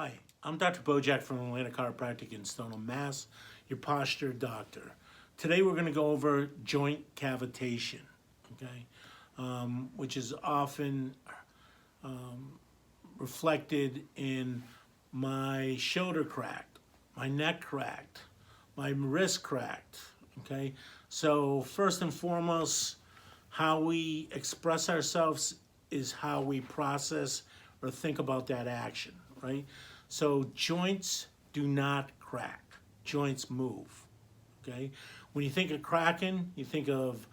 Hi, I'm Dr. Bojack from Atlanta Chiropractic in Stoneham, Mass, your posture doctor. Today we're going to go over joint cavitation, okay, which is often reflected in my shoulder cracked, my neck cracked, my wrist cracked, okay. So first and foremost, how we express ourselves is how we process or think about that action, right? So joints do not crack, joints move, okay? When you think of cracking, you think of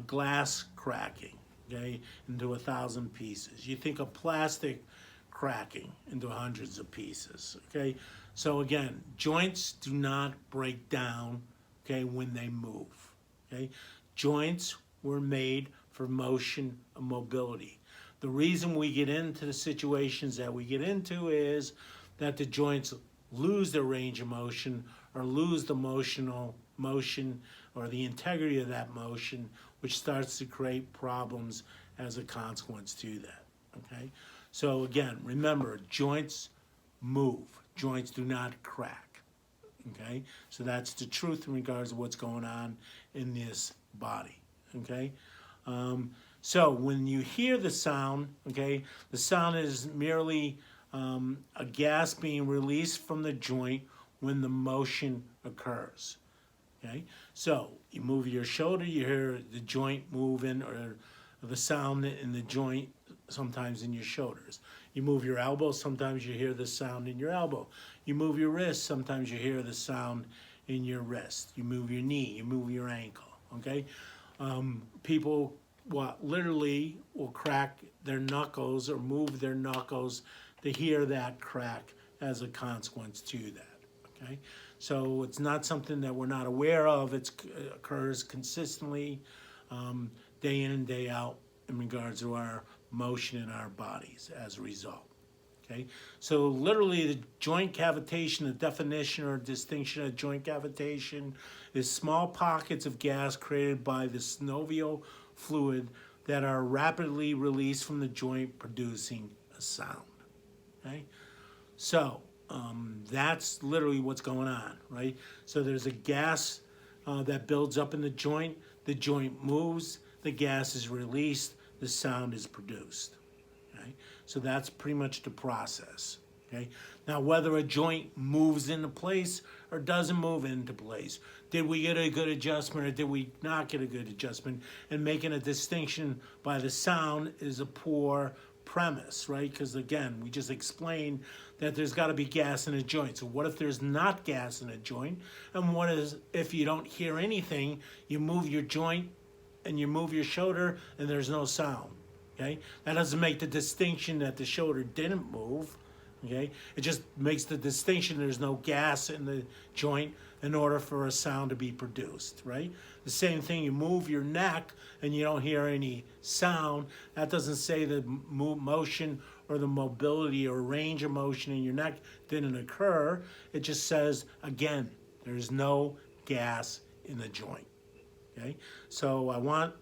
glass cracking, okay, into 1,000 pieces. You think of plastic cracking into hundreds of pieces, okay? So again, joints do not break down, okay, when they move, okay? Joints were made for motion and mobility. The reason we get into the situations that we get into is that the joints lose their range of motion or lose the motion or the integrity of that motion, which starts to create problems as a consequence to that, okay? So again, remember, joints move. Joints do not crack, okay? So that's the truth in regards to what's going on in this body, okay? So when you hear the sound, okay, the sound is merely a gas being released from the joint when the motion occurs, okay? So you move your shoulder, you hear the joint moving or the sound in the joint sometimes in your shoulders. You move your elbow, sometimes you hear the sound in your elbow. You move your wrist, sometimes you hear the sound in your wrist. You move your knee, you move your ankle, okay? People literally will crack their knuckles or move their knuckles to hear that crack as a consequence to that, okay? So it's not something that we're not aware of. It occurs consistently, day in and day out in regards to our motion in our bodies as a result. Okay, so literally the joint cavitation, the definition or distinction of joint cavitation is small pockets of gas created by the synovial fluid that are rapidly released from the joint, producing a sound. Okay, so that's literally what's going on, right? So there's a gas that builds up in the joint moves, the gas is released, the sound is produced. Okay? So that's pretty much the process. Okay? Now, whether a joint moves into place or doesn't move into place, did we get a good adjustment or did we not get a good adjustment? And making a distinction by the sound is a poor premise, right? Because again, we just explained that there's got to be gas in a joint. So what if there's not gas in a joint? And what is if you don't hear anything, you move your joint and you move your shoulder and there's no sound? Okay, that doesn't make the distinction that the shoulder didn't move. Okay, it just makes the distinction there's no gas in the joint in order for a sound to be produced, right? The same thing, you move your neck and you don't hear any sound. That doesn't say the motion or the mobility or range of motion in your neck didn't occur. It just says, again, there's no gas in the joint. Okay, so I want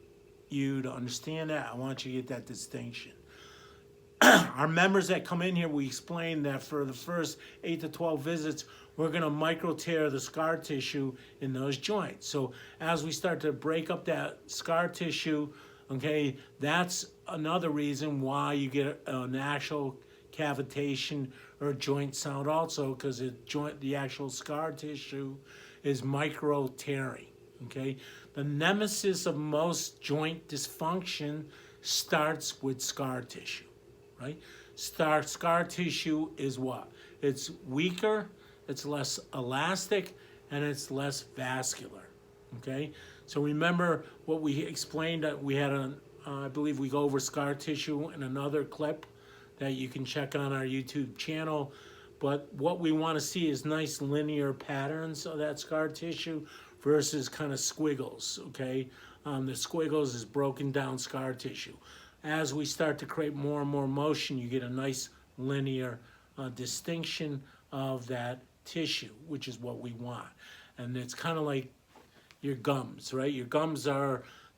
you to understand that. I want you to get that distinction. Our members that come in here, we explain that for the first 8 to 12 visits, we're going to micro tear the scar tissue in those joints. So as we start to break up that scar tissue, okay, that's another reason why you get an actual cavitation or joint sound also, because the actual scar tissue is micro tearing. Okay, the nemesis of most joint dysfunction starts with scar tissue, right? Scar tissue is what? It's weaker, it's less elastic, and it's less vascular, okay? So remember what we explained, that we had I believe we go over scar tissue in another clip that you can check on our YouTube channel. But what we want to see is nice linear patterns of that scar tissue versus kind of squiggles, okay? The squiggles is broken down scar tissue. As we start to create more and more motion, you get a nice linear distinction of that tissue, which is what we want. And it's kind of like your gums, right? Your gums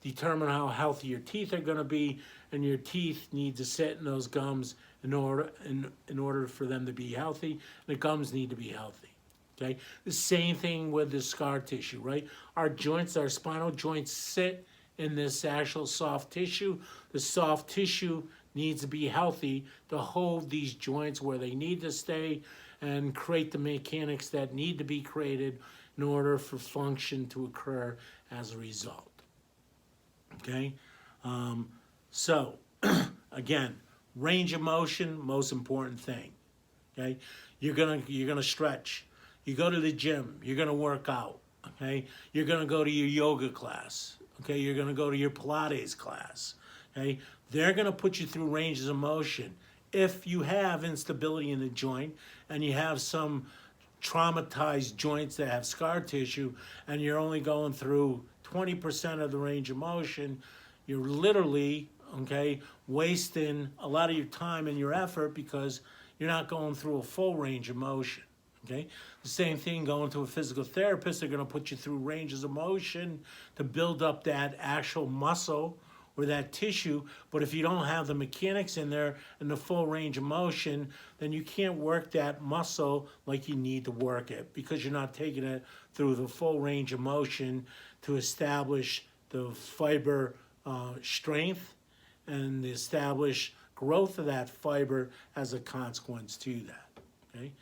determine how healthy your teeth are going to be, and your teeth need to sit in those gums in order for them to be healthy. The gums need to be healthy. Okay, the same thing with the scar tissue, right? Our joints, our spinal joints sit in this actual soft tissue. The soft tissue needs to be healthy to hold these joints where they need to stay and create the mechanics that need to be created in order for function to occur as a result. Okay, so again, range of motion, most important thing. Okay, you're gonna stretch. You go to the gym, you're gonna work out. Okay, you're gonna go to your yoga class. Okay, you're gonna go to your Pilates class. Okay, they're gonna put you through ranges of motion. If you have instability in the joint and you have some traumatized joints that have scar tissue and you're only going through 20% of the range of motion, you're literally, okay, wasting a lot of your time and your effort because you're not going through a full range of motion. Okay, the same thing going to a physical therapist. They're going to put you through ranges of motion to build up that actual muscle or that tissue. But if you don't have the mechanics in there and the full range of motion, then you can't work that muscle like you need to work it because you're not taking it through the full range of motion to establish the fiber strength and the establish growth of that fiber as a consequence to that. Okay.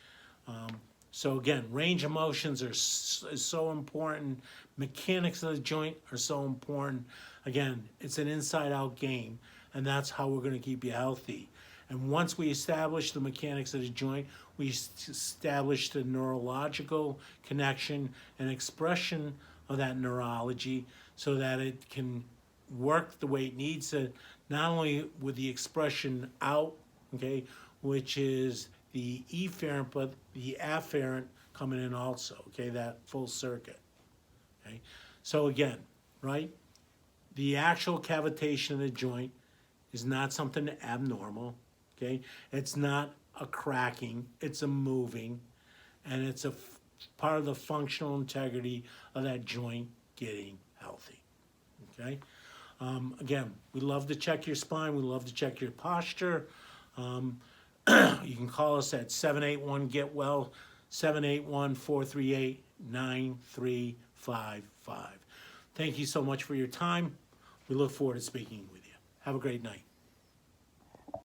So again, range of motions is so important. Mechanics of the joint are so important. Again, it's an inside-out game, and that's how we're going to keep you healthy. And once we establish the mechanics of the joint, we establish the neurological connection and expression of that neurology so that it can work the way it needs to, not only with the expression out, okay, which is the efferent, but the afferent coming in also, okay, that full circuit, okay? So again, right, the actual cavitation of the joint is not something abnormal, okay? It's not a cracking, it's a moving, and it's a part of the functional integrity of that joint getting healthy, okay? Again, we love to check your spine, we love to check your posture. You can call us at 781-GET-WELL, 781-438-9355. Thank you so much for your time. We look forward to speaking with you. Have a great night.